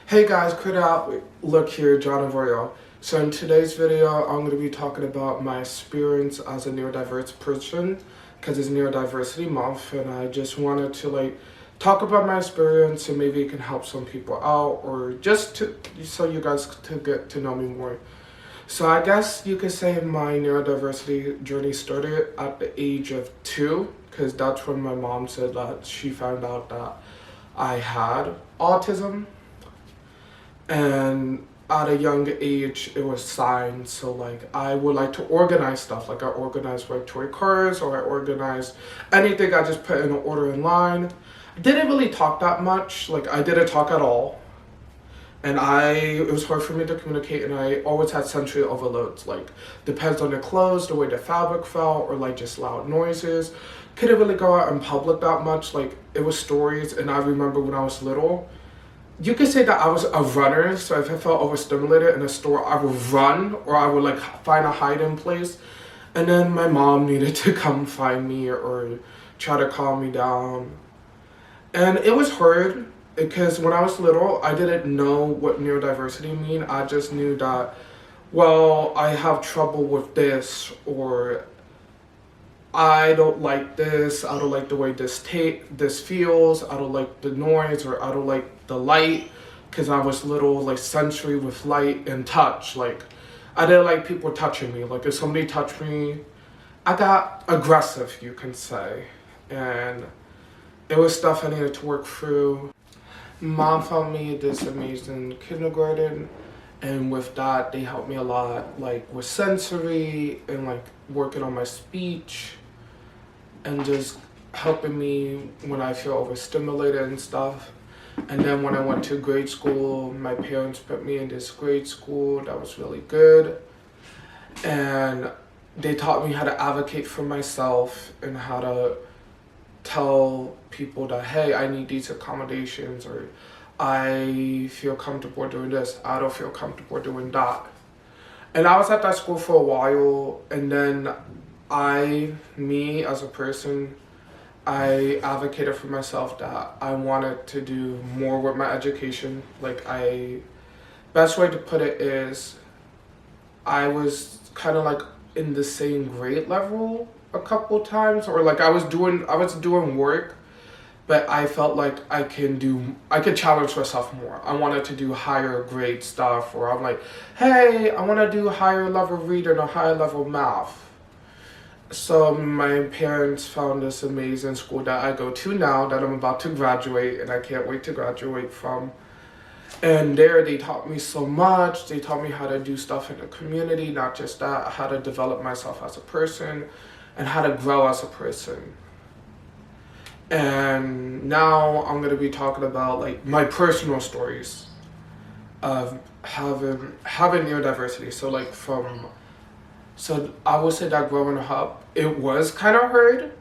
Hey guys, Creative Outlook here, John of Arroyo. So in today's video, I'm going to be talking about my experience as a neurodiverse person because it's Neurodiversity Month, and I just wanted to talk about my experience and maybe it can help some people out or just so you guys to get to know me more. So I guess you could say my neurodiversity journey started at the age of 2 because that's when my mom said that she found out that I had autism. And at a young age, it was signs. So I would like to organize stuff. I organized my toy cars or I organized anything. I just put in an order in line. I didn't really talk that much. I didn't talk at all. And it was hard for me to communicate, and I always had sensory overloads. Depends on the clothes, the way the fabric felt, or just loud noises. Couldn't really go out in public that much. It was stories, and I remember when I was little, you could say that I was a runner, so if I felt overstimulated in a store, I would run, or I would find a hiding place, and then my mom needed to come find me or try to calm me down. And it was hard because when I was little, I didn't know what neurodiversity mean. I just knew that, well, I have trouble with this, or I don't like this, I don't like the way this feels, I don't like the noise, or I don't like the light, because I was little, sensory with light and touch. I didn't like people touching me. If somebody touched me, I got aggressive, you can say. And it was stuff I needed to work through. Mom found me this amazing kindergarten, and with that, they helped me a lot, with sensory and working on my speech, and just helping me when I feel overstimulated and stuff. And then when I went to grade school, my parents put me in this grade school that was really good. And they taught me how to advocate for myself and how to tell people that, hey, I need these accommodations, or I feel comfortable doing this, I don't feel comfortable doing that. And I was at that school for a while, and then me as a person, I advocated for myself that I wanted to do more with my education. Best way to put it is, I was kind of in the same grade level a couple times, or I was doing work, but I felt like I could challenge myself more. I wanted to do higher grade stuff, or I'm like, hey, I want to do higher level reading or higher level math. So my parents found this amazing school that I go to now, that I'm about to graduate, and I can't wait to graduate from. And there they taught me so much. They taught me how to do stuff in the community, not just that, how to develop myself as a person and how to grow as a person. And now I'm going to be talking about my personal stories of having neurodiversity. So I would say that growing up, it was kind of hard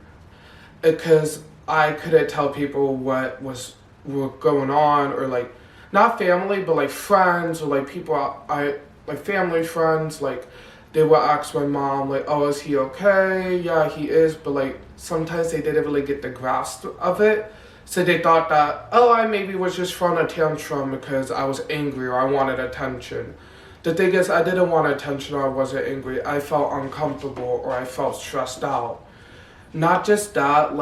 because I couldn't tell people what was going on, or not family, but friends, or people family friends, they would ask my mom, oh, is he okay? Yeah, he is, but sometimes they didn't really get the grasp of it. So they thought that, oh, I maybe was just throwing a tantrum because I was angry or I wanted attention. The thing is, I didn't want attention or I wasn't angry. I felt uncomfortable or I felt stressed out. Not just that,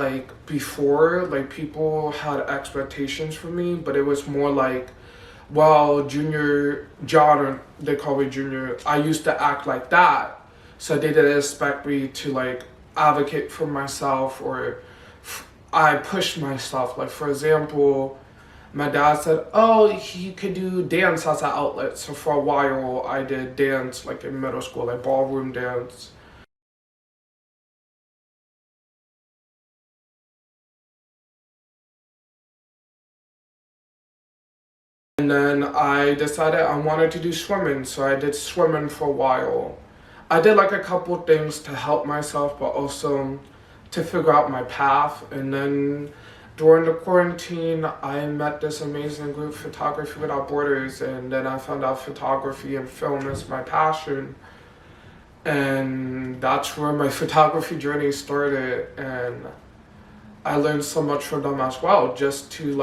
before, people had expectations for me, but it was more well, Junior John, or they call me Junior, I used to act like that. So they didn't expect me to advocate for myself, or I pushed myself. For example, my dad said, oh, he could do dance as an outlet. So for a while, I did dance, in middle school, ballroom dance. And then I decided I wanted to do swimming, so I did swimming for a while. I did a couple things to help myself, but also to figure out my path. And then during the quarantine, I met this amazing group, Photography Without Borders, and then I found out photography and film is my passion. And that's where my photography journey started, and I learned so much from them as well, just to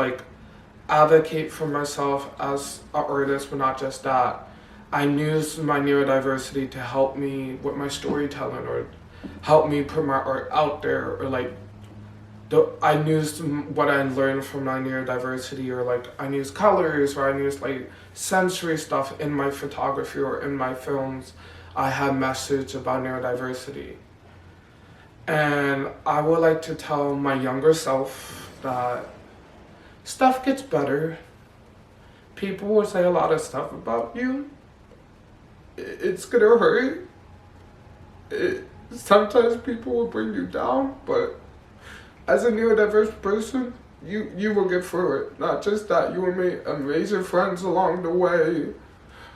advocate for myself as an artist, but not just that. I use my neurodiversity to help me with my storytelling, or help me put my art out there, or like I use what I learned from my neurodiversity, or like I use colors, or I use like sensory stuff in my photography or in my films. I have message about neurodiversity. And I would like to tell my younger self that stuff gets better. People will say a lot of stuff about you. It's gonna hurt. Sometimes people will bring you down, but as a neurodiverse person, you will get through it. Not just that, you will make amazing friends along the way,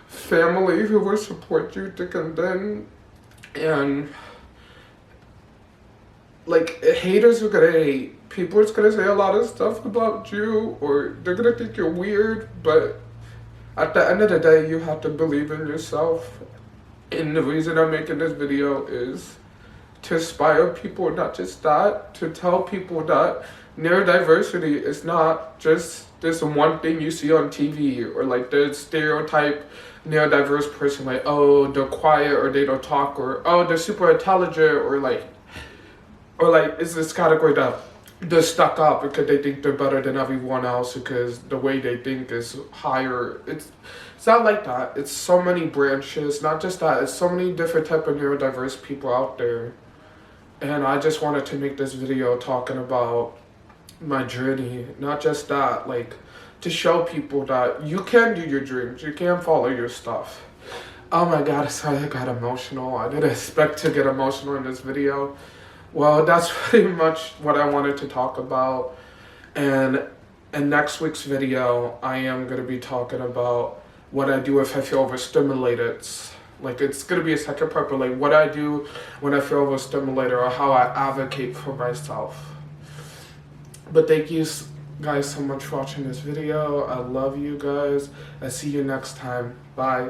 family who will support you to condemn, and like haters are gonna hate. People are gonna say a lot of stuff about you, or they're gonna think you're weird, but at the end of the day, you have to believe in yourself. And the reason I'm making this video is to inspire people, not just that, to tell people that neurodiversity is not just this one thing you see on TV, or like the stereotype neurodiverse person, like, oh, they're quiet, or they don't talk, or oh, they're super intelligent, or like it's this category that they're stuck up because they think they're better than everyone else because the way they think is higher. It's not like that. It's so many branches. Not just that, it's so many different type of neurodiverse people out there. And I just wanted to make this video talking about my journey. Not just that, like, to show people that you can do your dreams. You can follow your stuff. Oh my god, sorry, I got emotional. I didn't expect to get emotional in this video. Well, that's pretty much what I wanted to talk about. And in next week's video, I am going to be talking about what I do if I feel overstimulated. Like, it's going to be a second part, but like what I do when I feel overstimulated, or how I advocate for myself. But thank you guys so much for watching this video. I love you guys. I'll see you next time. Bye.